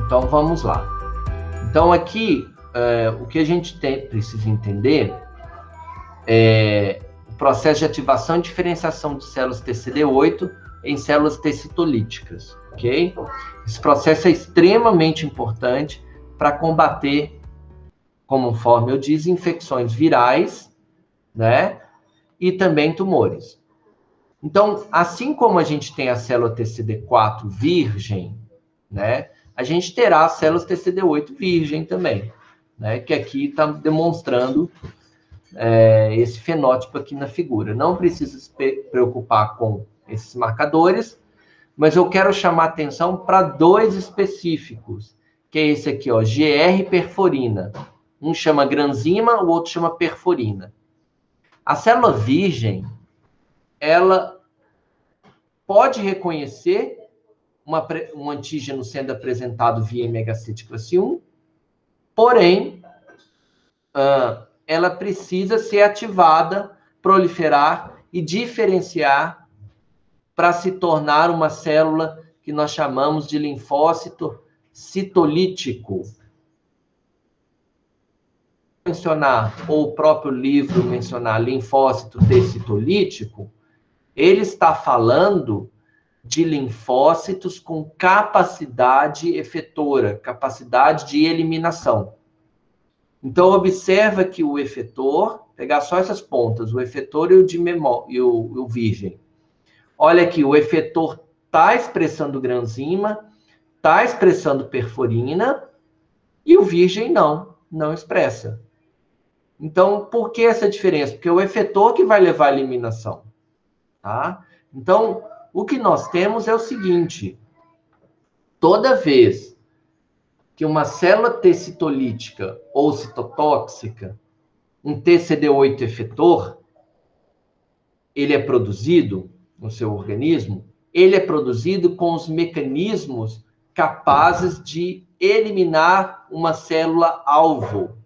Então, vamos lá. Então, aqui, o que a gente precisa entender é o processo de ativação e diferenciação de células TCD8 em células tecitolíticas, ok? Esse processo é extremamente importante para combater, conforme eu disse, infecções virais, né? E também tumores. Então, assim como a gente tem a célula TCD4 virgem, né? A gente terá as células TCD8 virgem também, né? Que aqui está demonstrando esse fenótipo aqui na figura. Não precisa se preocupar com esses marcadores, mas eu quero chamar a atenção para dois específicos, que é esse aqui, ó, GR perforina. Um chama granzima, o outro chama perforina. A célula virgem, ela pode reconhecer um antígeno sendo apresentado via MHC de classe 1, porém, ela precisa ser ativada, proliferar e diferenciar para se tornar uma célula que nós chamamos de linfócito citolítico. Mencionar, ou o próprio livro mencionar linfócito T-citolítico, ele está falando de linfócitos com capacidade efetora, capacidade de eliminação. Então, observa que o efetor, pegar só essas pontas, o efetor e o virgem. Olha aqui, o efetor está expressando granzima, está expressando perforina, e o virgem não expressa. Então, por que essa diferença? Porque é o efetor que vai levar à eliminação, tá? Então, o que nós temos é o seguinte: toda vez que uma célula tecitolítica ou citotóxica, um TCD8 efetor, ele é produzido no seu organismo, ele é produzido com os mecanismos capazes de eliminar uma célula-alvo.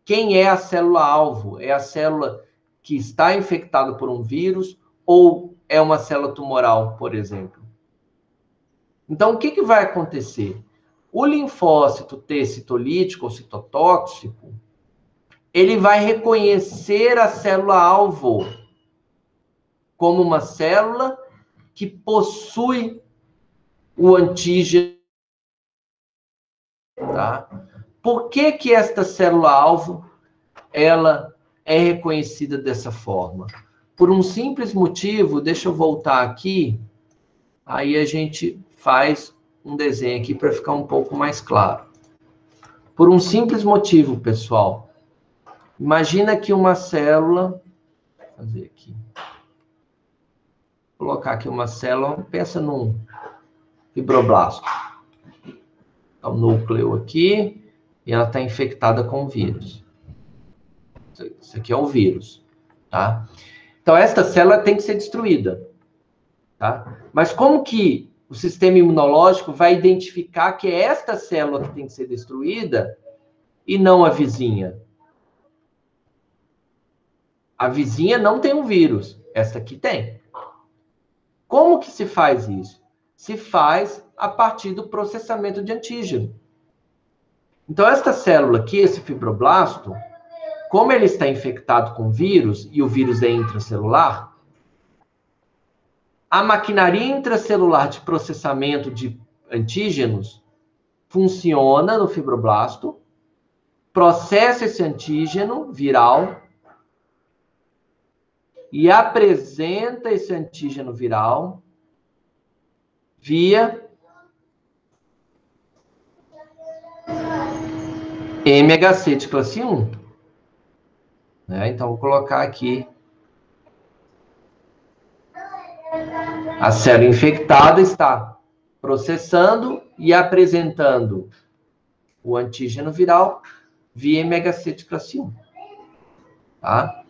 Quem é a célula-alvo? É a célula que está infectada por um vírus ou é uma célula tumoral, por exemplo? Então, o que vai acontecer? O linfócito T-citolítico ou citotóxico, ele vai reconhecer a célula-alvo como uma célula que possui o antígeno. Tá? Por que esta célula-alvo ela é reconhecida dessa forma? Por um simples motivo, deixa eu voltar aqui, aí a gente faz um desenho aqui para ficar um pouco mais claro. Por um simples motivo, pessoal. Imagina que uma célula, vou fazer aqui. Vou colocar aqui uma célula, pensa num fibroblasto. É o núcleo aqui, e ela está infectada com vírus. Isso aqui é o vírus, tá? Então, esta célula tem que ser destruída, tá? Mas como que o sistema imunológico vai identificar que é esta célula que tem que ser destruída e não a vizinha? A vizinha não tem um vírus, esta aqui tem. Como que se faz isso? Se faz a partir do processamento de antígeno. Então, esta célula aqui, esse fibroblasto, como ele está infectado com vírus, e o vírus é intracelular, a maquinaria intracelular de processamento de antígenos funciona no fibroblasto, processa esse antígeno viral e apresenta esse antígeno viral via MHC de classe 1. Então, vou colocar aqui a célula infectada está processando e apresentando o antígeno viral via MHC de classe 1. Tá?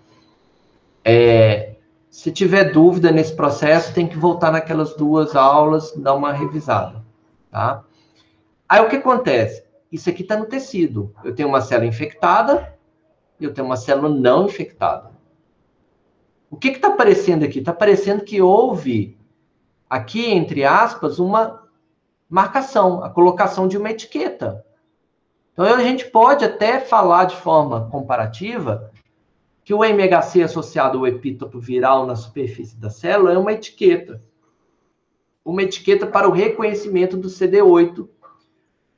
Se tiver dúvida nesse processo, tem que voltar naquelas duas aulas, dar uma revisada. Tá? Aí, o que acontece? Isso aqui está no tecido. Eu tenho uma célula infectada e eu tenho uma célula não infectada. O que está aparecendo aqui? Está aparecendo que houve, aqui, entre aspas, uma marcação, a colocação de uma etiqueta. Então, a gente pode até falar de forma comparativa que o MHC associado ao epítopo viral na superfície da célula é uma etiqueta. Uma etiqueta para o reconhecimento do CD8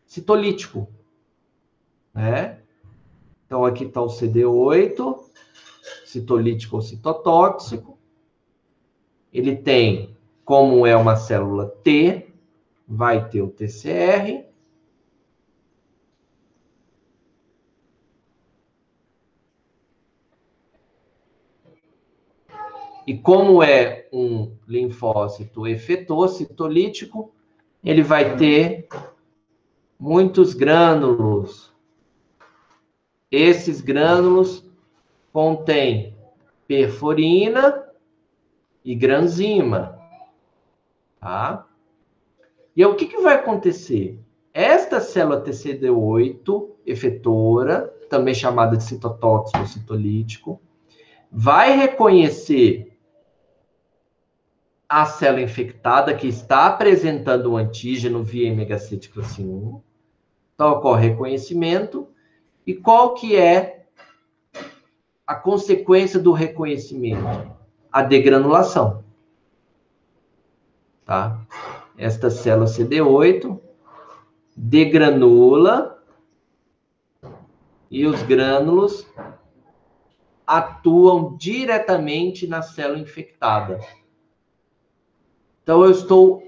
citolítico. Né? Então, aqui está o CD8, citolítico ou citotóxico. Ele tem, como é uma célula T, vai ter o TCR. E como é um linfócito efetor citolítico, ele vai ter muitos grânulos. Esses grânulos contêm perforina e granzima. Tá? E aí, o que vai acontecer? Esta célula TCD8 efetora, também chamada de citotóxico ou citolítico, vai reconhecer a célula infectada que está apresentando um antígeno via MHC de classe 1. Então, ocorre reconhecimento. E qual que é a consequência do reconhecimento? A degranulação. Tá? Esta célula CD8 degranula e os grânulos atuam diretamente na célula infectada. Então, eu estou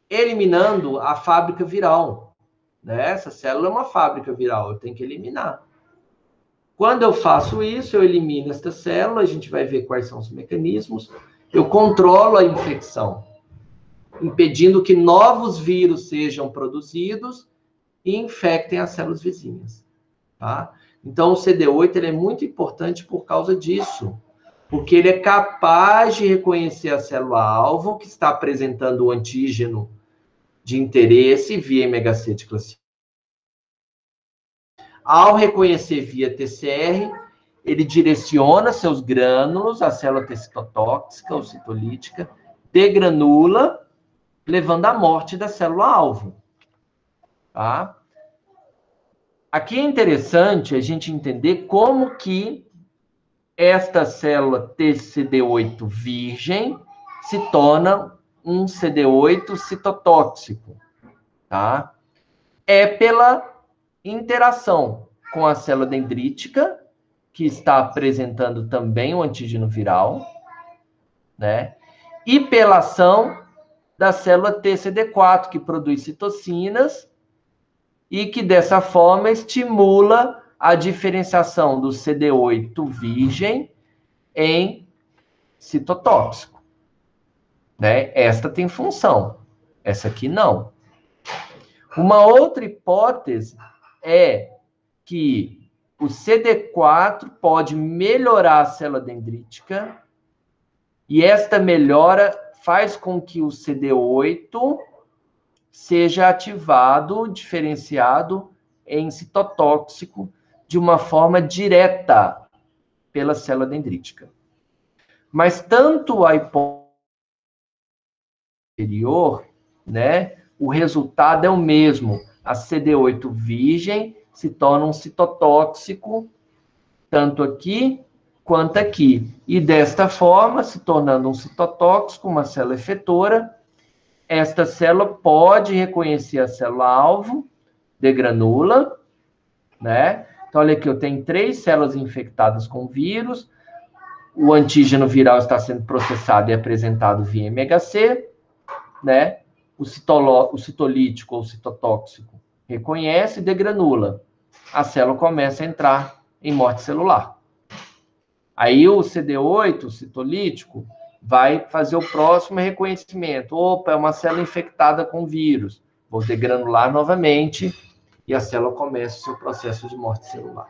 eliminando a fábrica viral. Né? Essa célula é uma fábrica viral, eu tenho que eliminar. Quando eu faço isso, eu elimino esta célula, a gente vai ver quais são os mecanismos. Eu controlo a infecção, impedindo que novos vírus sejam produzidos e infectem as células vizinhas. Tá? Então, o CD8 ele é muito importante por causa disso. Porque ele é capaz de reconhecer a célula-alvo que está apresentando o antígeno de interesse via MHC de classe 1. Ao reconhecer via TCR, ele direciona seus grânulos à célula T citotóxica ou citolítica, degranula, levando à morte da célula-alvo. Tá? Aqui é interessante a gente entender como que esta célula TCD8 virgem se torna um CD8 citotóxico, tá? É pela interação com a célula dendrítica, que está apresentando também o antígeno viral, né? E pela ação da célula TCD4, que produz citocinas e que, dessa forma, estimula a diferenciação do CD8 virgem em citotóxico. Né? Esta tem função, essa aqui não. Uma outra hipótese é que o CD4 pode melhorar a célula dendrítica e esta melhora faz com que o CD8 seja ativado, diferenciado em citotóxico de uma forma direta pela célula dendrítica. Mas tanto a hipótese anterior, né, o resultado é o mesmo. A CD8 virgem se torna um citotóxico, tanto aqui quanto aqui. E desta forma, se tornando um citotóxico, uma célula efetora, esta célula pode reconhecer a célula-alvo, degranula, né? Então, olha aqui, eu tenho 3 células infectadas com vírus, o antígeno viral está sendo processado e apresentado via MHC, né? O citolítico ou citotóxico reconhece e degranula. A célula começa a entrar em morte celular. Aí o CD8, o citolítico, vai fazer o próximo reconhecimento. Opa, é uma célula infectada com vírus. Vou degranular novamente e a célula começa o seu processo de morte celular.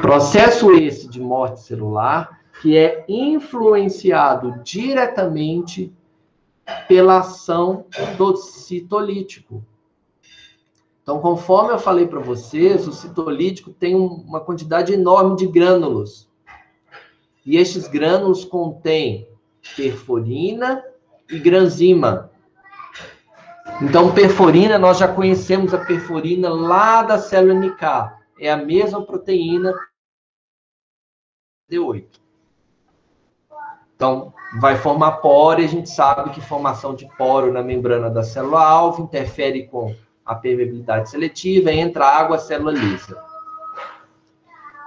Processo esse de morte celular que é influenciado diretamente pela ação do citolítico. Então, conforme eu falei para vocês, o citolítico tem uma quantidade enorme de grânulos. E estes grânulos contêm perforina e granzima. Então, perforina, nós já conhecemos a perforina lá da célula NK. É a mesma proteína D8. Então, vai formar poro, e a gente sabe que formação de poro na membrana da célula-alvo interfere com a permeabilidade seletiva, entra água, a célula lisa.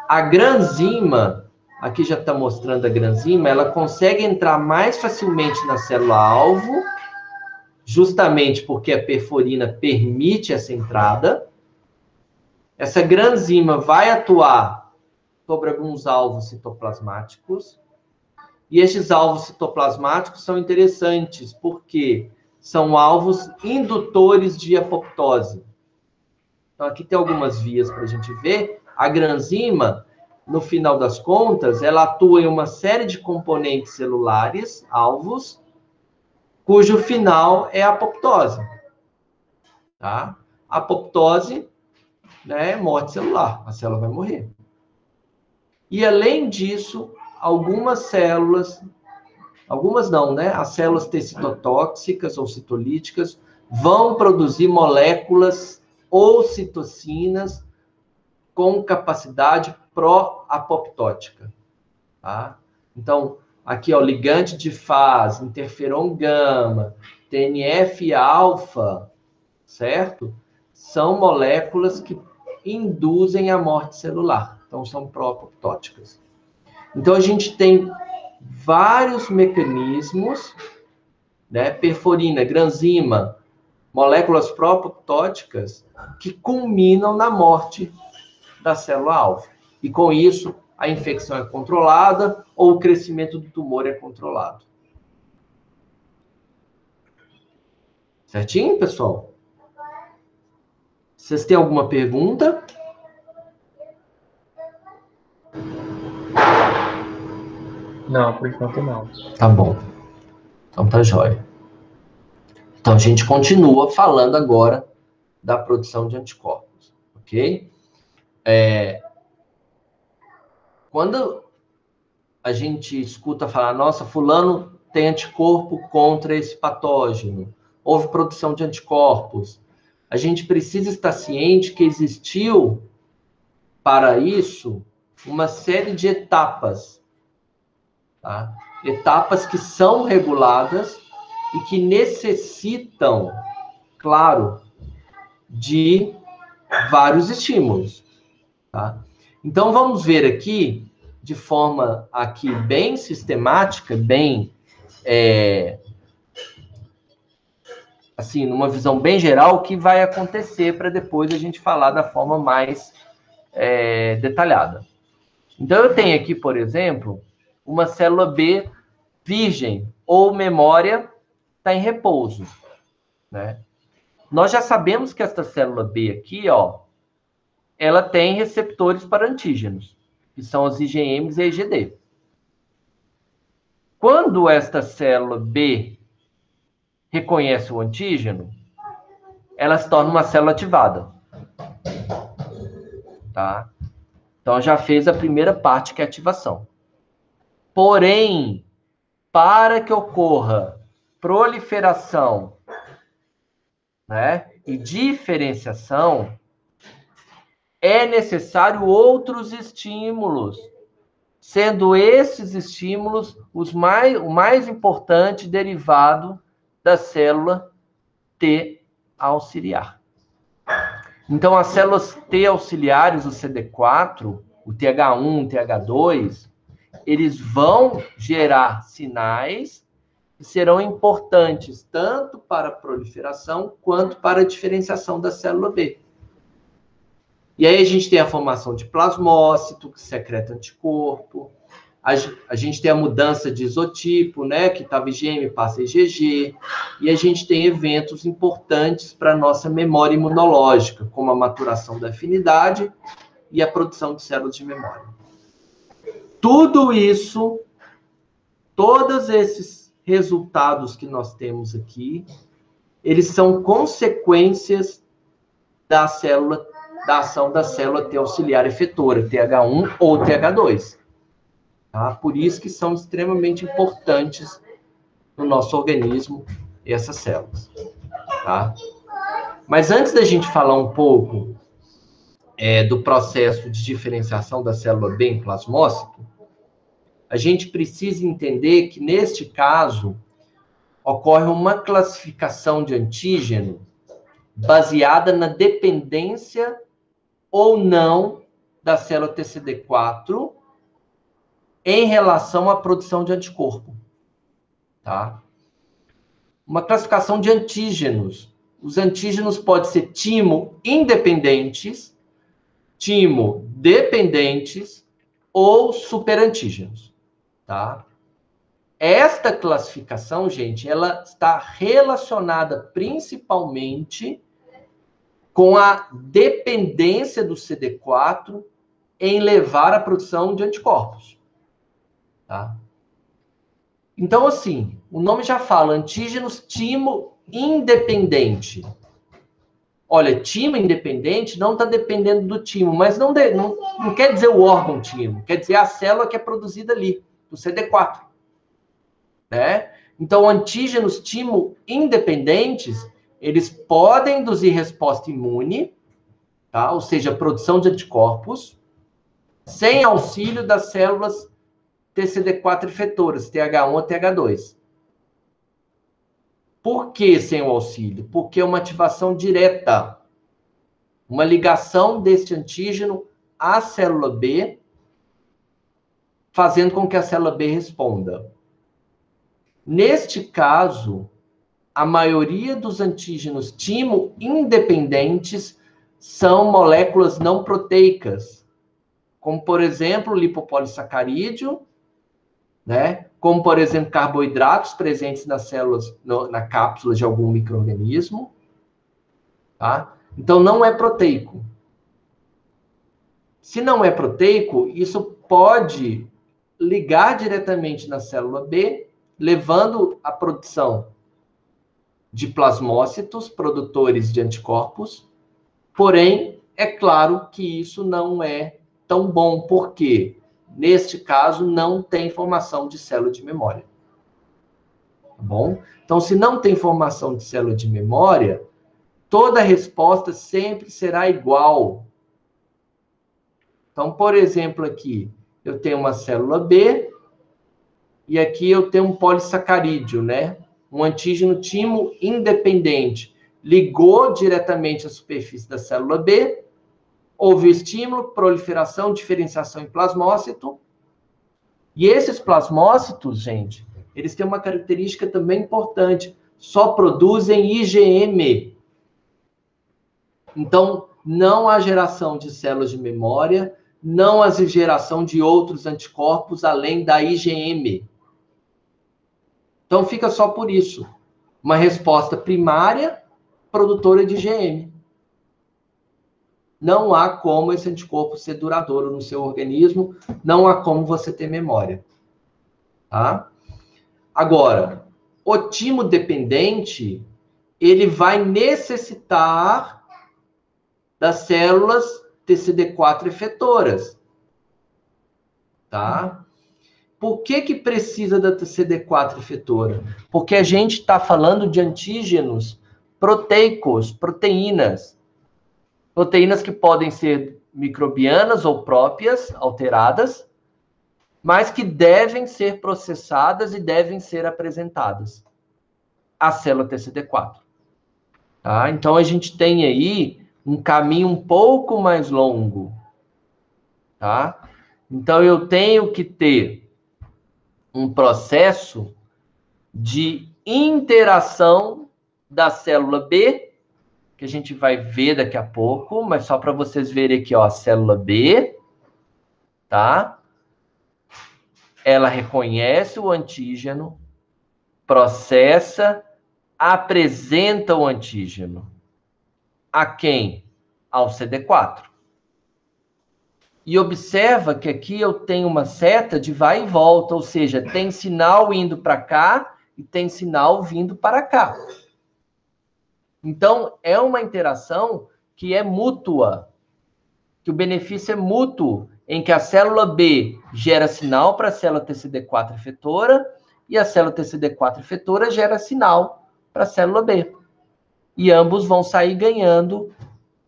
A granzima, aqui já está mostrando a granzima, ela consegue entrar mais facilmente na célula-alvo, justamente porque a perforina permite essa entrada. Essa granzima vai atuar sobre alguns alvos citoplasmáticos, e estes alvos citoplasmáticos são interessantes, porque são alvos indutores de apoptose. Então, aqui tem algumas vias para a gente ver. A granzima, no final das contas, ela atua em uma série de componentes celulares, alvos, cujo final é a apoptose. Tá? A apoptose, né, é morte celular, a célula vai morrer. E, além disso, algumas células, algumas não, né? As células tecidotóxicas ou citolíticas vão produzir moléculas ou citocinas com capacidade pró-apoptótica, tá? Então, aqui, ó, ligante de fase, interferon gama, TNF-alfa, certo? São moléculas que induzem a morte celular. Então, são pró-apoptóticas. Então, a gente tem vários mecanismos, né? Perforina, granzima, moléculas pró-apoptóticas, que culminam na morte da célula-alvo. E, com isso, a infecção é controlada ou o crescimento do tumor é controlado. Certinho, pessoal? Vocês têm alguma pergunta? Não, por enquanto não. Tá bom. Então tá jóia. Então a gente continua falando agora da produção de anticorpos, ok? Quando a gente escuta falar, nossa, fulano tem anticorpo contra esse patógeno, houve produção de anticorpos, a gente precisa estar ciente que existiu, para isso, uma série de etapas, tá? Etapas que são reguladas e que necessitam, claro, de vários estímulos, tá? Então, vamos ver aqui, de forma aqui bem sistemática, bem, assim, numa visão bem geral, o que vai acontecer para depois a gente falar da forma mais detalhada. Então, eu tenho aqui, por exemplo, uma célula B virgem ou memória está em repouso, né? Nós já sabemos que essa célula B aqui, ó, ela tem receptores para antígenos, que são os IgMs e IgD. Quando esta célula B reconhece o antígeno, ela se torna uma célula ativada, tá? Então, já fez a primeira parte, que é a ativação. Porém, para que ocorra proliferação, né, e diferenciação, é necessário outros estímulos, sendo esses estímulos o mais importante derivado da célula T auxiliar. Então, as células T auxiliares, o CD4, o TH1, o TH2, eles vão gerar sinais que serão importantes tanto para a proliferação quanto para a diferenciação da célula B. E aí a gente tem a formação de plasmócito, que secreta anticorpo. A gente tem a mudança de isotipo, né, que estava IgM, passa IgG. E a gente tem eventos importantes para a nossa memória imunológica, como a maturação da afinidade e a produção de células de memória. Tudo isso, todos esses resultados que nós temos aqui, eles são consequências da ação da célula T auxiliar efetora, TH1 ou TH2. Tá? Por isso que são extremamente importantes no nosso organismo essas células. tá? Mas antes da gente falar um pouco do processo de diferenciação da célula B em plasmócito, a gente precisa entender que, neste caso, ocorre uma classificação de antígeno baseada na dependência ou não da célula TCD4 em relação à produção de anticorpo, tá? Uma classificação de antígenos. Os antígenos podem ser timo independentes, timo dependentes ou superantígenos, tá? Esta classificação, gente, ela está relacionada principalmente com a dependência do CD4 em levar à produção de anticorpos, tá? Então, assim, o nome já fala, antígenos timo independente. Olha, timo independente não está dependendo do timo, mas não quer dizer o órgão timo, quer dizer a célula que é produzida ali, do CD4. Né? Então, antígenos timo independentes, eles podem induzir resposta imune, tá? Ou seja, produção de anticorpos, sem auxílio das células TCD4 efetoras, TH1 ou TH2. Por que sem o auxílio? Porque é uma ativação direta, uma ligação deste antígeno à célula B, fazendo com que a célula B responda. Neste caso, a maioria dos antígenos timo independentes são moléculas não proteicas, como, por exemplo, lipopolissacarídeo, né? Como, por exemplo, carboidratos presentes nas células, na cápsula de algum micro-organismo. Tá? Então, não é proteico. Se não é proteico, isso pode ligar diretamente na célula B, levando à produção de plasmócitos, produtores de anticorpos. Porém, é claro que isso não é tão bom, porque, neste caso, não tem formação de célula de memória. Tá bom? Então, se não tem formação de célula de memória, toda a resposta sempre será igual. Então, por exemplo, aqui, eu tenho uma célula B, e aqui eu tenho um polissacarídeo, né? Um antígeno timo independente. Ligou diretamente à superfície da célula B, houve estímulo, proliferação, diferenciação em plasmócito. E esses plasmócitos, gente, eles têm uma característica também importante. Só produzem IgM. Então, não há geração de células de memória, não há geração de outros anticorpos além da IgM. Então, fica só por isso. Uma resposta primária, produtora de IgM. Não há como esse anticorpo ser duradouro no seu organismo, não há como você ter memória. Tá? Agora, o timo dependente, ele vai necessitar das células TCD4 efetoras. Tá? Por que precisa da TCD4 efetora? Porque a gente está falando de antígenos proteicos, proteínas. Proteínas que podem ser microbianas ou próprias, alteradas, mas que devem ser processadas e devem ser apresentadas à célula TCD4. Tá? Então, a gente tem aí um caminho um pouco mais longo. Tá? Então, eu tenho que ter um processo de interação da célula B, que a gente vai ver daqui a pouco, mas só para vocês verem aqui, ó, a célula B, tá? Ela reconhece o antígeno, processa, apresenta o antígeno. A quem? Ao CD4. E observa que aqui eu tenho uma seta de vai e volta, ou seja, tem sinal indo para cá e tem sinal vindo para cá. Então, é uma interação que é mútua, que o benefício é mútuo, em que a célula B gera sinal para a célula TCD4 efetora e a célula TCD4 efetora gera sinal para a célula B. e ambos vão sair ganhando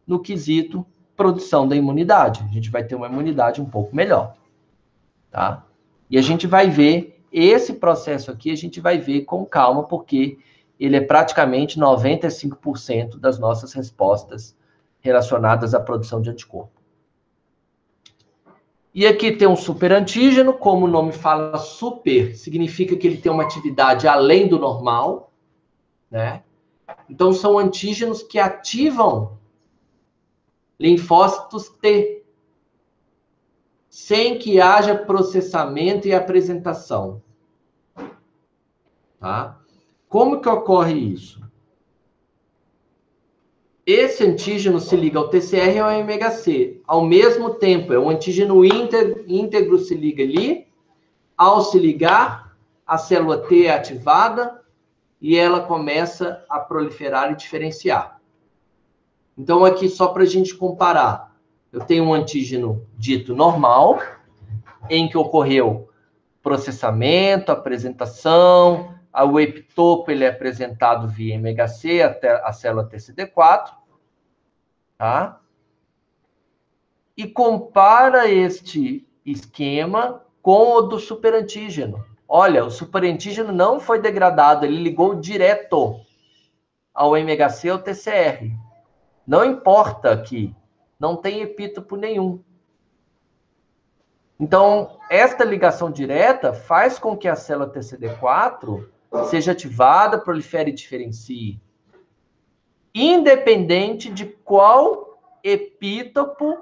no quesito produção da imunidade. A gente vai ter uma imunidade um pouco melhor, tá? E a gente vai ver esse processo aqui, a gente vai ver com calma, porque ele é praticamente 95% das nossas respostas relacionadas à produção de anticorpo. E aqui tem um superantígeno, como o nome fala, super, significa que ele tem uma atividade além do normal, né? Então, são antígenos que ativam linfócitos T, sem que haja processamento e apresentação. Tá? Como que ocorre isso? Esse antígeno se liga ao TCR e ao MHC. Ao mesmo tempo, é um antígeno íntegro se liga ali. Ao se ligar, a célula T é ativada e ela começa a proliferar e diferenciar. Então, aqui, só para a gente comparar, eu tenho um antígeno dito normal, em que ocorreu processamento, apresentação, o epitopo ele é apresentado via MHC até a célula TCD4, tá? E compara este esquema com o do superantígeno. Olha, o superantígeno não foi degradado, ele ligou direto ao MHC ou TCR. Não importa aqui, não tem epítopo nenhum. Então, esta ligação direta faz com que a célula TCD4 seja ativada, prolifere e diferencie, independente de qual epítopo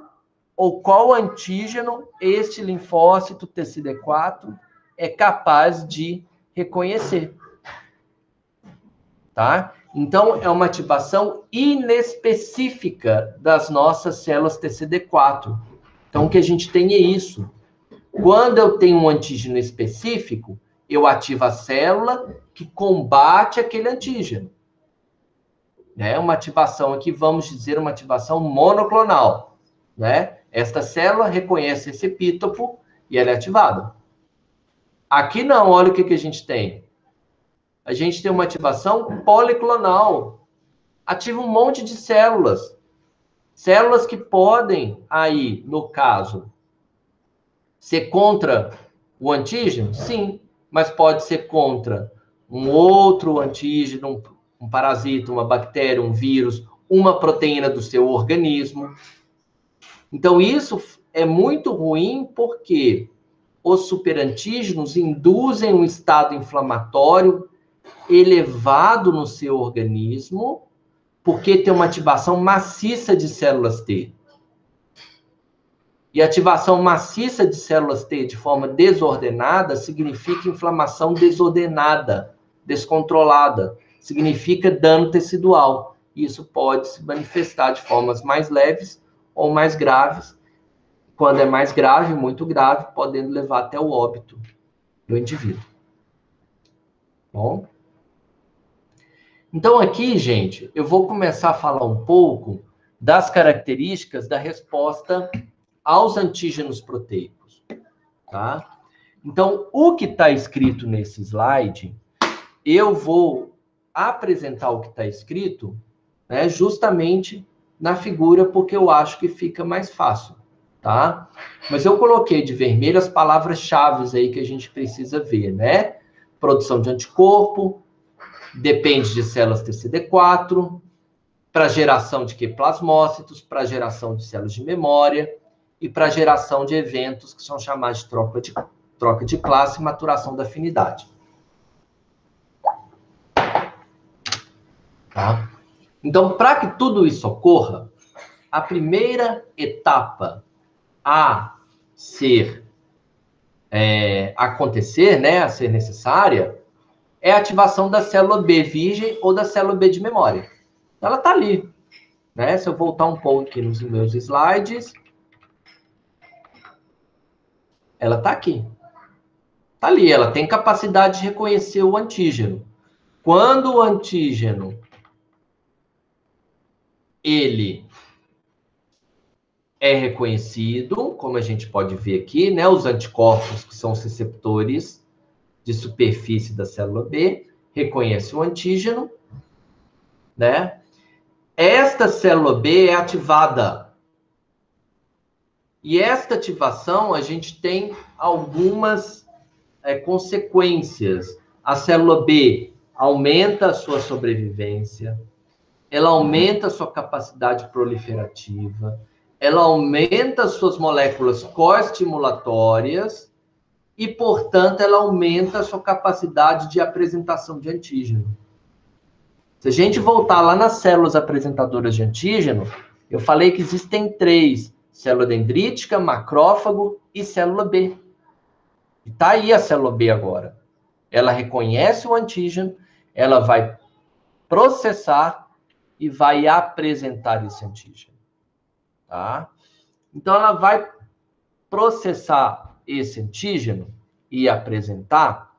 ou qual antígeno este linfócito TCD4 é capaz de reconhecer. Tá? Então, é uma ativação inespecífica das nossas células TCD4. Então, o que a gente tem é isso. Quando eu tenho um antígeno específico, eu ativo a célula que combate aquele antígeno. Né? Uma ativação aqui, vamos dizer, uma ativação monoclonal. Né? Esta célula reconhece esse epítopo e ela é ativada. Aqui não, olha o que a gente tem. A gente tem uma ativação policlonal. Ativa um monte de células. Células que podem, aí, no caso, ser contra o antígeno? Sim, mas pode ser contra um outro antígeno, um parasita, uma bactéria, um vírus, uma proteína do seu organismo. Então, isso é muito ruim porque os superantígenos induzem um estado inflamatório elevado no seu organismo, porque tem uma ativação maciça de células T. E ativação maciça de células T de forma desordenada significa inflamação desordenada, descontrolada. Significa dano tecidual. Isso pode se manifestar de formas mais leves ou mais graves. Quando é mais grave, muito grave, podendo levar até o óbito do indivíduo. Bom? Então, aqui, gente, eu vou começar a falar um pouco das características da resposta aos antígenos proteicos, tá? Então, o que está escrito nesse slide, eu vou apresentar o que está escrito, né, justamente na figura, porque eu acho que fica mais fácil, tá? Mas eu coloquei de vermelho as palavras-chave aí que a gente precisa ver, né? Produção de anticorpo, depende de células TCD4, para geração de plasmócitos, para geração de células de memória e para geração de eventos que são chamados de troca de classe e maturação da afinidade. Tá? Então, para que tudo isso ocorra, a primeira etapa a ser acontecer, né, a ser necessária, é a ativação da célula B virgem ou da célula B de memória. Ela está ali. Né? Se eu voltar um pouco aqui nos meus slides, ela está aqui. Está ali, ela tem capacidade de reconhecer o antígeno. Quando o antígeno, ele é reconhecido, como a gente pode ver aqui, né? Os anticorpos, que são os receptores de superfície da célula B, reconhecem o antígeno, né? esta célula B é ativada. E esta ativação, a gente tem algumas consequências. A célula B aumenta a sua sobrevivência, ela aumenta a sua capacidade proliferativa, ela aumenta as suas moléculas coestimulatórias e, portanto, ela aumenta a sua capacidade de apresentação de antígeno. Se a gente voltar lá nas células apresentadoras de antígeno, eu falei que existem 3, célula dendrítica, macrófago e célula B. E tá aí a célula B agora. Ela reconhece o antígeno, ela vai processar e vai apresentar esse antígeno. Tá? Então, ela vai processar esse antígeno e apresentar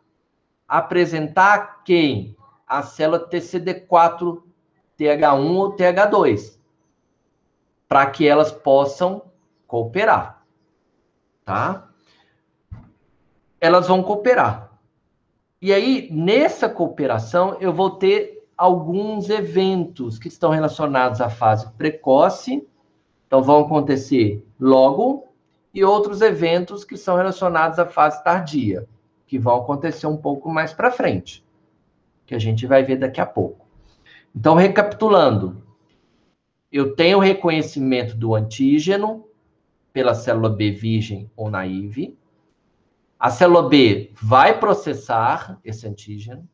quem? A célula TCD4, TH1 ou TH2, para que elas possam cooperar, tá? Elas vão cooperar. E aí, nessa cooperação, eu vou ter alguns eventos que estão relacionados à fase precoce, então vão acontecer logo, e outros eventos que são relacionados à fase tardia, que vão acontecer um pouco mais para frente, que a gente vai ver daqui a pouco. Então, recapitulando, eu tenho o reconhecimento do antígeno pela célula B virgem ou naive. A célula B vai processar esse antígeno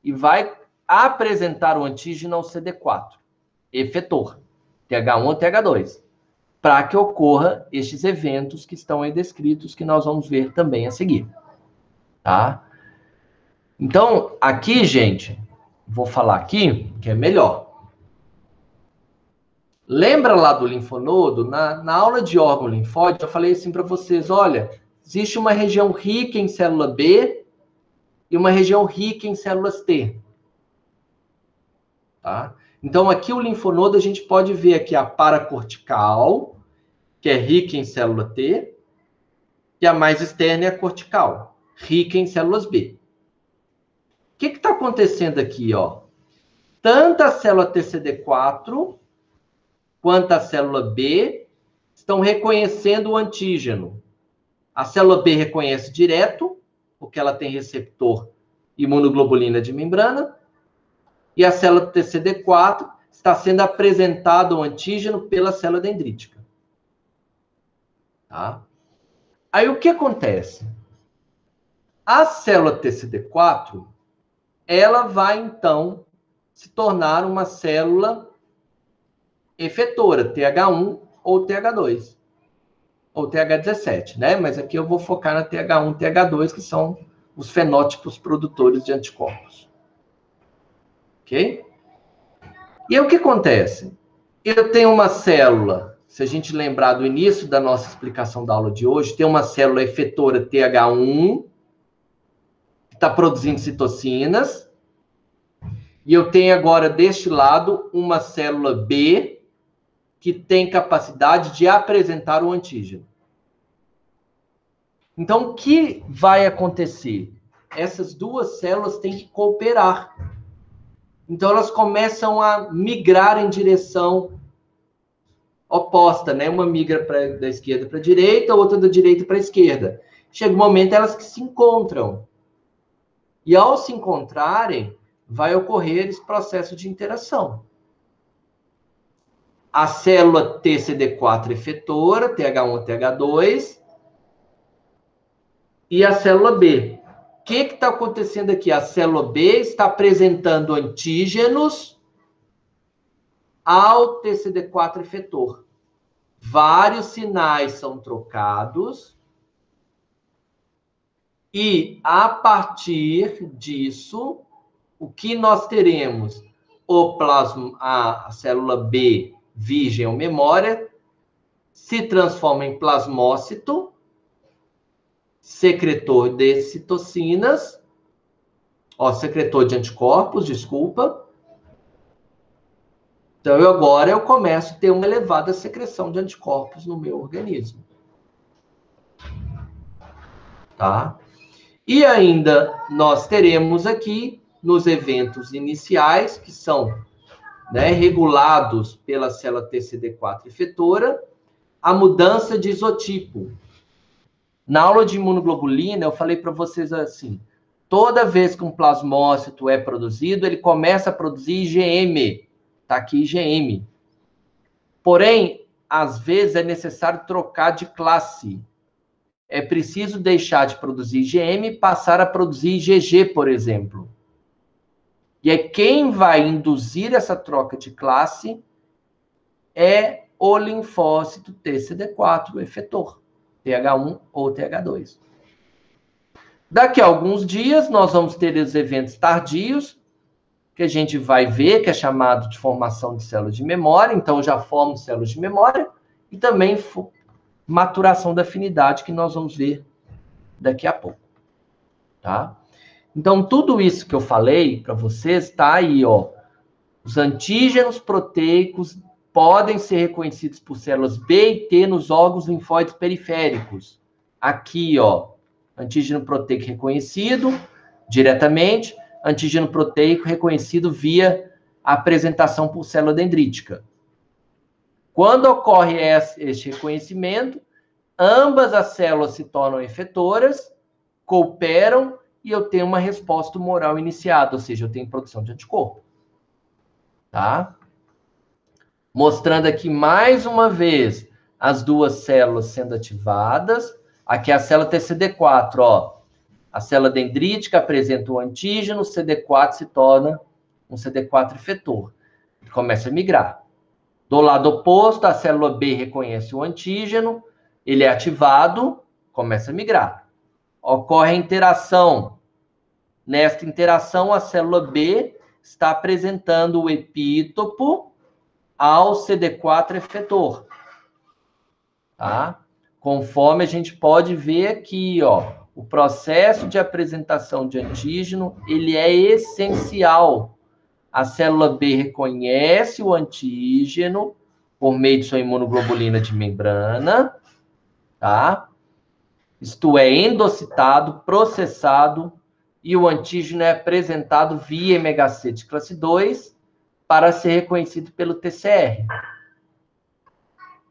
e vai apresentar o antígeno ao CD4, efetor, TH1 ou TH2, para que ocorra estes eventos que estão aí descritos, que nós vamos ver também a seguir. Tá? Então, aqui, gente, vou falar aqui que é melhor. Lembra lá do linfonodo? Na aula de órgão linfóide, eu falei assim para vocês, olha, existe uma região rica em célula B e uma região rica em células T. Tá? Então, aqui o linfonodo, a gente pode ver aqui a paracortical, que é rica em célula T, e a mais externa é a cortical, rica em células B. O que está acontecendo aqui? Ó? Tanto a célula TCD4 quanto a célula B estão reconhecendo o antígeno. A célula B reconhece direto, porque ela tem receptor imunoglobulina de membrana, e a célula TCD4 está sendo apresentado o antígeno pela célula dendrítica. Tá? Aí o que acontece? A célula TCD4, ela vai, então, se tornar uma célula efetora, TH1 ou TH2, ou TH17, né? Mas aqui eu vou focar na TH1 e TH2, que são os fenótipos produtores de anticorpos. Ok? E aí o que acontece? Eu tenho uma célula, se a gente lembrar do início da nossa explicação da aula de hoje, tem uma célula efetora TH1, que está produzindo citocinas, e eu tenho agora, deste lado, uma célula B, que tem capacidade de apresentar o antígeno. Então, o que vai acontecer? Essas duas células têm que cooperar. Então, elas começam a migrar em direção oposta, né? Uma migra da esquerda para a direita, a outra da direita para a esquerda. Chega um momento elas que se encontram. E ao se encontrarem, vai ocorrer esse processo de interação. A célula TCD4 efetora, TH1, TH2, e a célula B. O que está acontecendo aqui? A célula B está apresentando antígenos ao TCD4 efetor. Vários sinais são trocados e, a partir disso, o que nós teremos? A célula B virgem ou memória se transforma em plasmócito, secretor de citocinas, secretor de anticorpos, desculpa. Então, agora eu começo a ter uma elevada secreção de anticorpos no meu organismo. Tá? E ainda nós teremos aqui, nos eventos iniciais, que são né, regulados pela célula TCD4 efetora, a mudança de isotipo. Na aula de imunoglobulina, eu falei para vocês assim, toda vez que um plasmócito é produzido, ele começa a produzir IgM. Está aqui IgM. Porém, às vezes é necessário trocar de classe. É preciso deixar de produzir IgM e passar a produzir IgG, por exemplo. E aí, quem vai induzir essa troca de classe é o linfócito TCD4, o efetor, TH1 ou TH2. Daqui a alguns dias, nós vamos ter os eventos tardios, que a gente vai ver, que é chamado de formação de células de memória. Então, já formam células de memória, e também maturação da afinidade, que nós vamos ver daqui a pouco. Tá? Então, tudo isso que eu falei para vocês está aí, ó. Os antígenos proteicos podem ser reconhecidos por células B e T nos órgãos linfóides periféricos. Aqui, ó, antígeno proteico reconhecido diretamente, antígeno proteico reconhecido via apresentação por célula dendrítica. Quando ocorre este reconhecimento, ambas as células se tornam efetoras, cooperam e eu tenho uma resposta tumoral iniciada, ou seja, eu tenho produção de anticorpo. Tá? Mostrando aqui mais uma vez as duas células sendo ativadas. Aqui é a célula TCD4, ó. A célula dendrítica apresenta o antígeno, o CD4 se torna um CD4 efetor. Começa a migrar. Do lado oposto, a célula B reconhece o antígeno, ele é ativado, começa a migrar. Ocorre a interação. Nesta interação, a célula B está apresentando o epítopo ao CD4 efetor. Tá? Conforme a gente pode ver aqui, ó, o processo de apresentação de antígeno, ele é essencial. A célula B reconhece o antígeno por meio de sua imunoglobulina de membrana, tá? Isto é, endocitado, processado, e o antígeno é apresentado via MHC de classe 2 para ser reconhecido pelo TCR.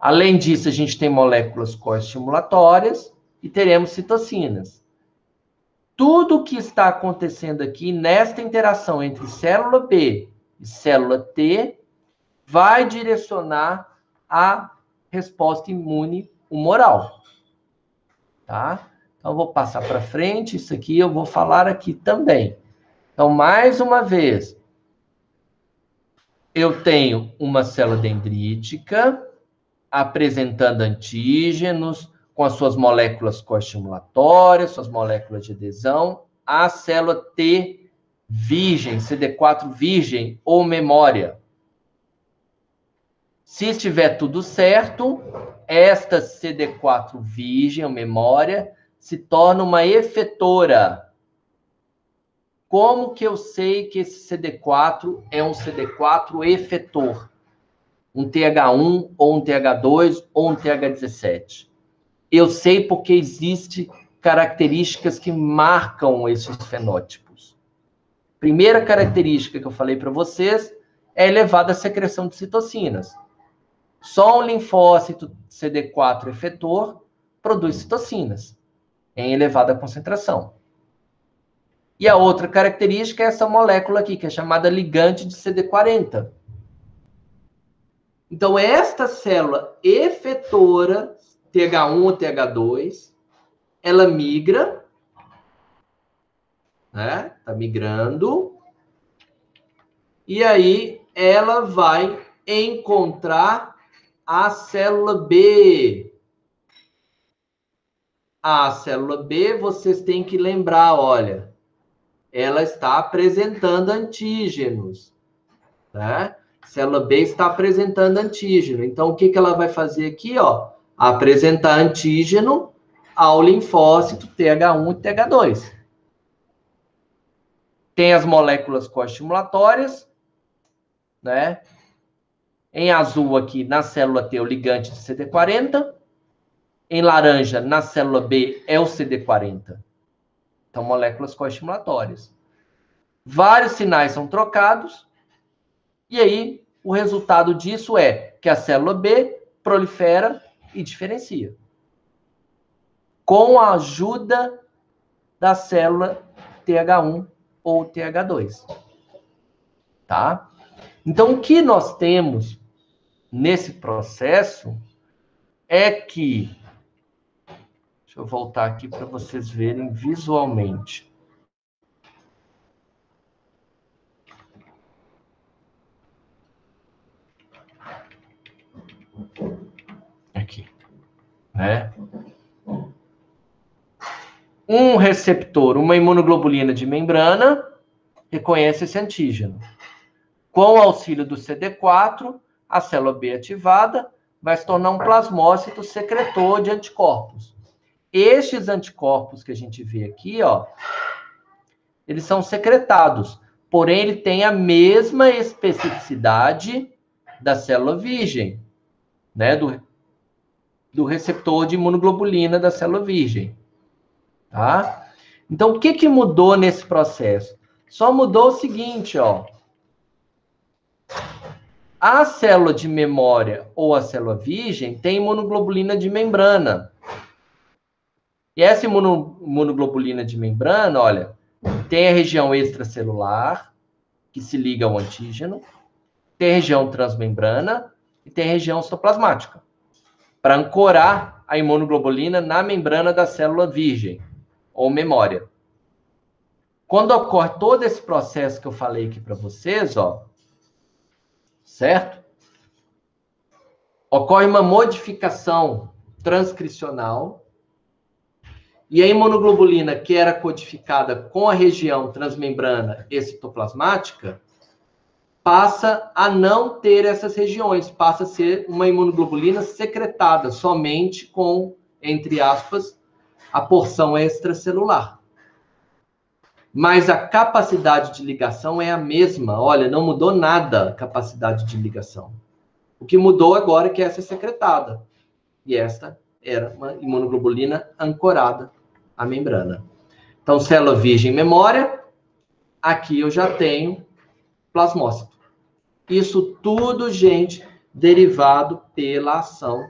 Além disso, a gente tem moléculas coestimulatórias e teremos citocinas. Tudo o que está acontecendo aqui nesta interação entre célula B e célula T vai direcionar a resposta imune humoral. Tá? Então, eu vou passar para frente. Isso aqui eu vou falar aqui também. Então, mais uma vez, eu tenho uma célula dendrítica apresentando antígenos com as suas moléculas coestimulatórias, suas moléculas de adesão, a célula T virgem, CD4 virgem ou memória. Se estiver tudo certo, esta CD4 virgem ou memória se torna uma efetora. Como que eu sei que esse CD4 é um CD4 efetor? Um TH1, ou um TH2, ou um TH17? Eu sei porque existem características que marcam esses fenótipos. Primeira característica que eu falei para vocês é a elevada secreção de citocinas. Só um linfócito CD4 efetor produz citocinas em elevada concentração. E a outra característica é essa molécula aqui, que é chamada ligante de CD40. Então, esta célula efetora, TH1 ou TH2, ela migra, né? Está migrando. E aí, ela vai encontrar a célula B. A célula B, vocês têm que lembrar, olha, ela está apresentando antígenos, né? A célula B está apresentando antígeno. Então, o que ela vai fazer aqui, ó? Apresentar antígeno ao linfócito TH1 e TH2. Tem as moléculas coestimulatórias, né? Em azul aqui, na célula T, o ligante de CD40. Em laranja, na célula B, é o CD40. Então, moléculas coestimulatórias. Vários sinais são trocados. E aí, o resultado disso é que a célula B prolifera e diferencia. Com a ajuda da célula TH1 ou TH2. Tá? Então, o que nós temos nesse processo é que... Deixa eu voltar aqui para vocês verem visualmente. Aqui, né? Um receptor, uma imunoglobulina de membrana, reconhece esse antígeno. Com o auxílio do CD4, a célula B ativada vai se tornar um plasmócito secretor de anticorpos. Estes anticorpos que a gente vê aqui, ó, eles são secretados, porém ele tem a mesma especificidade da célula virgem, né, do receptor de imunoglobulina da célula virgem. Tá? Então, o que mudou nesse processo? Só mudou o seguinte, ó. A célula de memória ou a célula virgem tem imunoglobulina de membrana. E essa imunoglobulina de membrana, olha, tem a região extracelular, que se liga ao antígeno, tem a região transmembrana e tem a região citoplasmática, para ancorar a imunoglobulina na membrana da célula virgem, ou memória. Quando ocorre todo esse processo que eu falei aqui para vocês, ó, certo? Ocorre uma modificação transcricional e a imunoglobulina que era codificada com a região transmembrana e citoplasmática passa a não ter essas regiões, passa a ser uma imunoglobulina secretada somente com, entre aspas, a porção extracelular. Mas a capacidade de ligação é a mesma. Olha, não mudou nada a capacidade de ligação. O que mudou agora é que essa é secretada. E esta era uma imunoglobulina ancorada à membrana. Então, célula virgem memória. Aqui eu já tenho plasmócito. Isso tudo, gente, derivado pela ação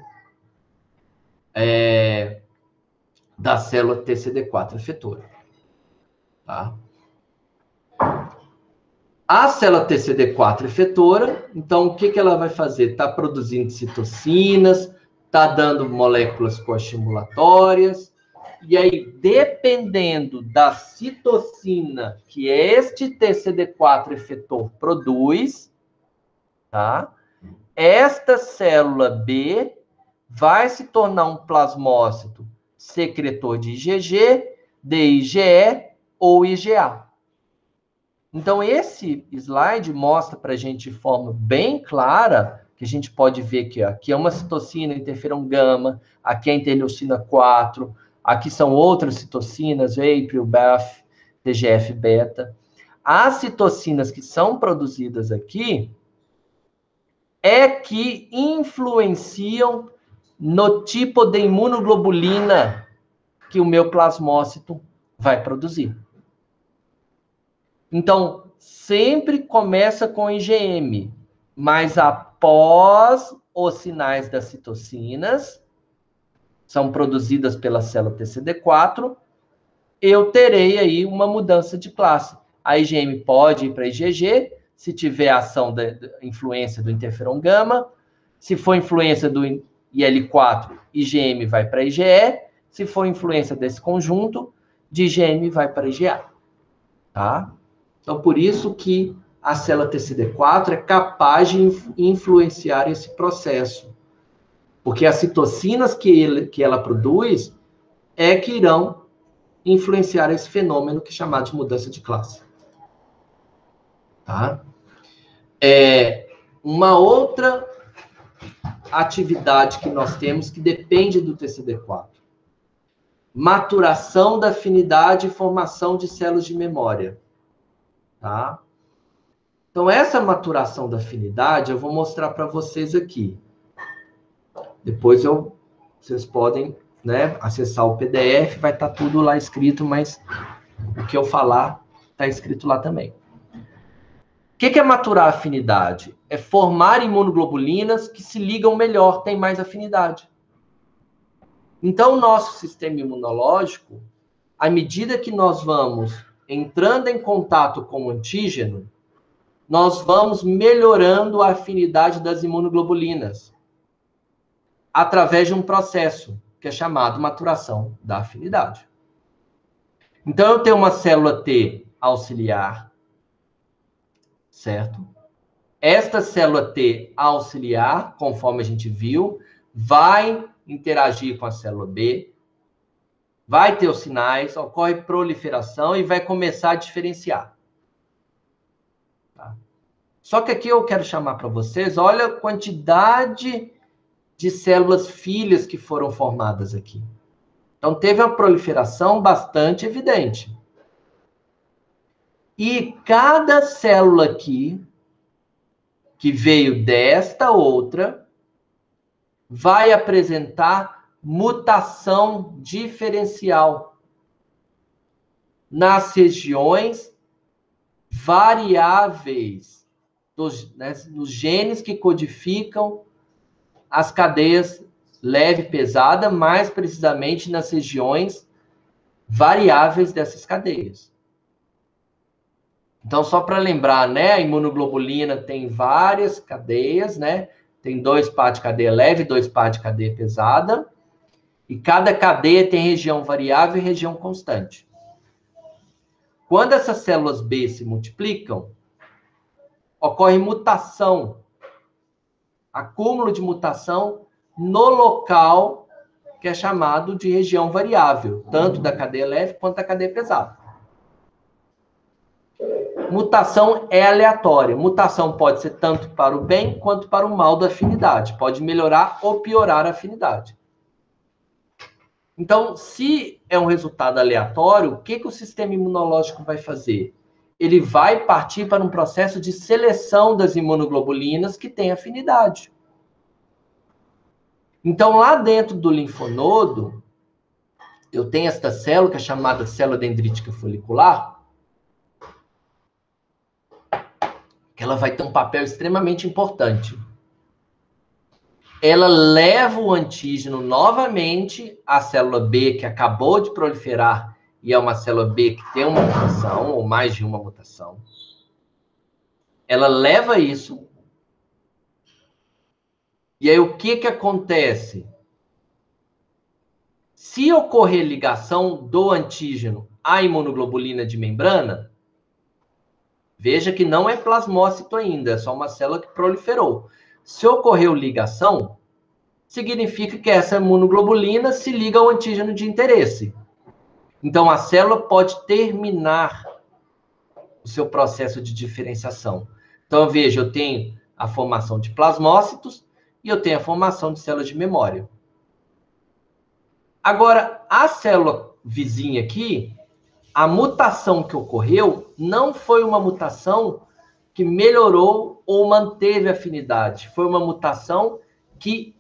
da célula TCD4 efetora. Tá? A célula TCD4 efetora, então, o que ela vai fazer? Está produzindo citocinas, está dando moléculas coestimulatórias, e aí, dependendo da citocina que este TCD4 efetor produz, tá? Esta célula B vai se tornar um plasmócito secretor de IgG, de IgE ou IgA. Então, esse slide mostra para a gente de forma bem clara, que a gente pode ver que aqui é uma citocina, interferon gama, aqui é a interleucina 4, aqui são outras citocinas, APRIL, BAFF, TGF-beta. As citocinas que são produzidas aqui é que influenciam no tipo de imunoglobulina que o meu plasmócito vai produzir. Então, sempre começa com IgM, mas após os sinais das citocinas, são produzidas pela célula TCD4, eu terei aí uma mudança de classe. A IgM pode ir para IgG, se tiver ação da influência do interferon gama, se for influência do IL4, IgM vai para IgE, se for influência desse conjunto, de IgM vai para IgA. Tá? Então, por isso que a célula TCD4 é capaz de influenciar esse processo. Porque as citocinas que ela produz é que irão influenciar esse fenômeno que é chamado de mudança de classe. Tá? Uma outra atividade que nós temos que depende do TCD4. Maturação da afinidade e formação de células de memória. Tá? Então, essa maturação da afinidade eu vou mostrar para vocês aqui. Depois vocês podem, né, acessar o PDF, vai estar tudo lá escrito, mas o que eu falar está escrito lá também. que é maturar afinidade? É formar imunoglobulinas que se ligam melhor, têm mais afinidade. Então, o nosso sistema imunológico, à medida que nós vamos entrando em contato com o antígeno, nós vamos melhorando a afinidade das imunoglobulinas através de um processo que é chamado maturação da afinidade. Então, eu tenho uma célula T auxiliar, certo? Esta célula T auxiliar, conforme a gente viu, vai interagir com a célula B, vai ter os sinais, ocorre proliferação e vai começar a diferenciar. Tá? Só que aqui eu quero chamar para vocês, olha a quantidade de células filhas que foram formadas aqui. Então, teve uma proliferação bastante evidente. E cada célula aqui, que veio desta outra, vai apresentar mutação diferencial nas regiões variáveis nos genes que codificam as cadeias leve e pesada, mais precisamente nas regiões variáveis dessas cadeias. Então, só para lembrar, né, a imunoglobulina tem várias cadeias, né? Tem 2 pares de cadeia leve, 2 pares de cadeia pesada, e cada cadeia tem região variável e região constante. Quando essas células B se multiplicam, ocorre mutação, acúmulo de mutação no local que é chamado de região variável, tanto da cadeia leve quanto da cadeia pesada. Mutação é aleatória. Mutação pode ser tanto para o bem quanto para o mal da afinidade. Pode melhorar ou piorar a afinidade. Então, se é um resultado aleatório, o que o sistema imunológico vai fazer? Ele vai partir para um processo de seleção das imunoglobulinas que têm afinidade. Então, lá dentro do linfonodo, eu tenho esta célula, que é chamada célula dendrítica folicular, que ela vai ter um papel extremamente importante. Ela leva o antígeno novamente à célula B, que acabou de proliferar, e é uma célula B que tem uma mutação, ou mais de uma mutação. Ela leva isso. E aí, o que acontece? Se ocorrer ligação do antígeno à imunoglobulina de membrana, veja que não é plasmócito ainda, é só uma célula que proliferou. Se ocorreu ligação, significa que essa imunoglobulina se liga ao antígeno de interesse. Então, a célula pode terminar o seu processo de diferenciação. Então, veja, eu tenho a formação de plasmócitos e eu tenho a formação de células de memória. Agora, a célula vizinha aqui, a mutação que ocorreu não foi uma mutação que melhorou ou manteve a afinidade. Foi uma mutação que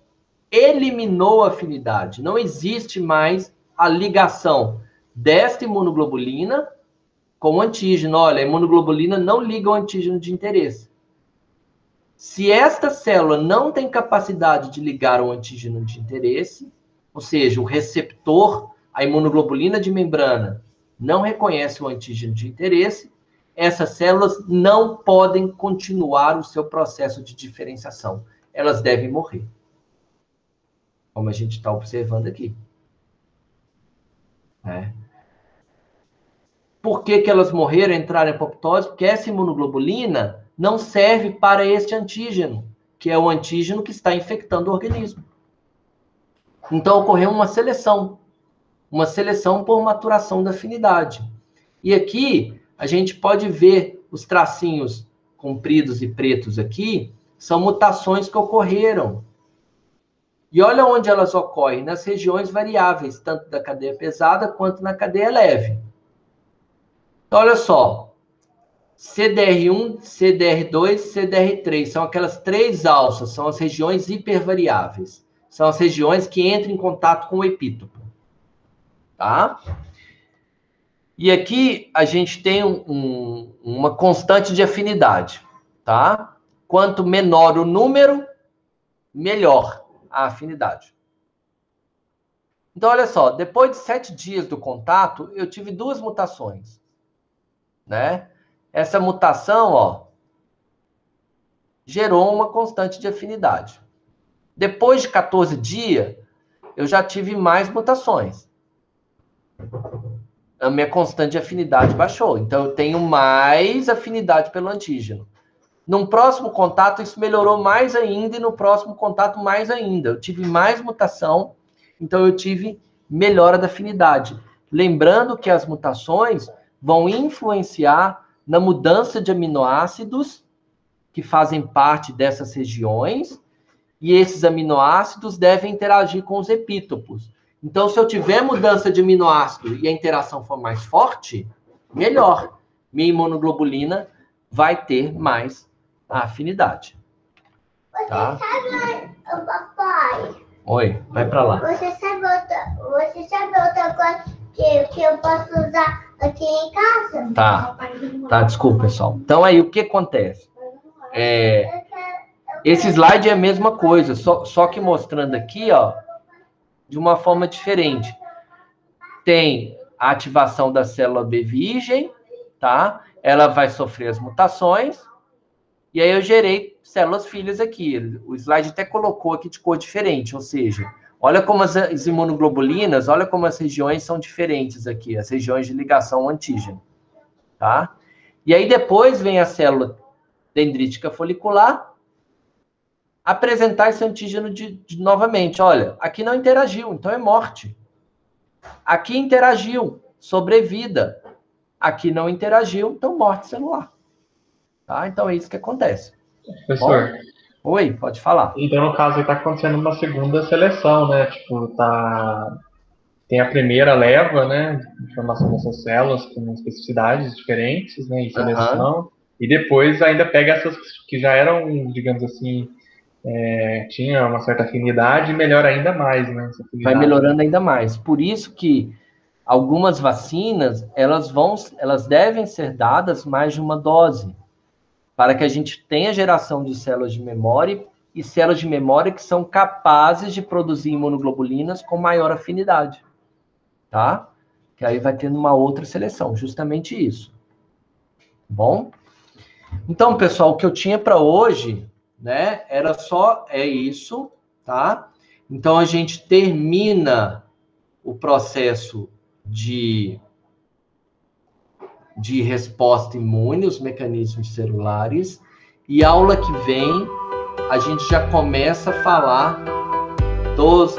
eliminou a afinidade. Não existe mais a ligação desta imunoglobulina com o antígeno. Olha, a imunoglobulina não liga ao antígeno de interesse. Se esta célula não tem capacidade de ligar ao antígeno de interesse, ou seja, o receptor, a imunoglobulina de membrana, não reconhece o antígeno de interesse, essas células não podem continuar o seu processo de diferenciação. Elas devem morrer. Como a gente está observando aqui. Por que elas morreram, entraram em apoptose? Porque essa imunoglobulina não serve para este antígeno, que é o antígeno que está infectando o organismo. Então, ocorreu uma seleção por maturação da afinidade. E aqui, a gente pode ver os tracinhos compridos e pretos aqui, são mutações que ocorreram. E olha onde elas ocorrem, nas regiões variáveis, tanto da cadeia pesada quanto na cadeia leve. Então, olha só, CDR1, CDR2, CDR3, são aquelas 3 alças, são as regiões hipervariáveis. São as regiões que entram em contato com o epítopo. Tá? E aqui a gente tem uma constante de afinidade. tá? Quanto menor o número, melhor a afinidade. Então, olha só, depois de 7 dias do contato, eu tive 2 mutações, né? Essa mutação, ó, gerou uma constante de afinidade. Depois de 14 dias, eu já tive mais mutações. A minha constante de afinidade baixou. Então, eu tenho mais afinidade pelo antígeno. Num próximo contato, isso melhorou mais ainda, e no próximo contato, mais ainda. Eu tive mais mutação, então eu tive melhora da afinidade. Lembrando que as mutações vão influenciar na mudança de aminoácidos que fazem parte dessas regiões, e esses aminoácidos devem interagir com os epítopos. Então, se eu tiver mudança de aminoácido e a interação for mais forte, melhor. Minha imunoglobulina vai ter mais afinidade. Tá? Você sabe, papai? Oi, vai pra lá. Você sabe outra coisa que eu posso usar aqui em casa? Tá, desculpa, pessoal. Então, aí, o que acontece? Esse slide é a mesma coisa, só que mostrando aqui, ó, de uma forma diferente. Tem a ativação da célula B virgem, tá? Ela vai sofrer as mutações, e aí eu gerei células filhas aqui. O slide até colocou aqui de cor diferente, ou seja, olha como as imunoglobulinas, olha como as regiões são diferentes aqui, as regiões de ligação ao antígeno, tá? E aí depois vem a célula dendrítica folicular apresentar esse antígeno novamente. Olha, aqui não interagiu, então é morte. Aqui interagiu, sobrevida. Aqui não interagiu, então morte celular. Tá? Então é isso que acontece. Professor. Bom, oi, pode falar. Então, no caso, está acontecendo uma segunda seleção, né? Tipo, tem a primeira leva, né, de formação dessas células com especificidades diferentes, né, em seleção, e depois ainda pega essas que já eram, digamos assim, tinha uma certa afinidade e melhora ainda mais, né? Vai melhorando ainda mais. Por isso que algumas vacinas, elas devem ser dadas mais de uma dose, para que a gente tenha geração de células de memória e células de memória que são capazes de produzir imunoglobulinas com maior afinidade, tá? Que aí vai tendo uma outra seleção, justamente isso. Bom? Então, pessoal, o que eu tinha para hoje, né, era só isso, tá? Então, a gente termina o processo de resposta imune, os mecanismos celulares, e aula que vem a gente já começa a falar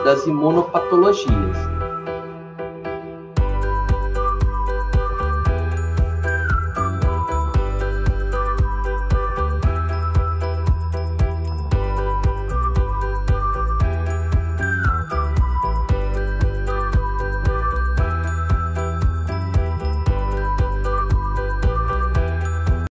das imunopatologias.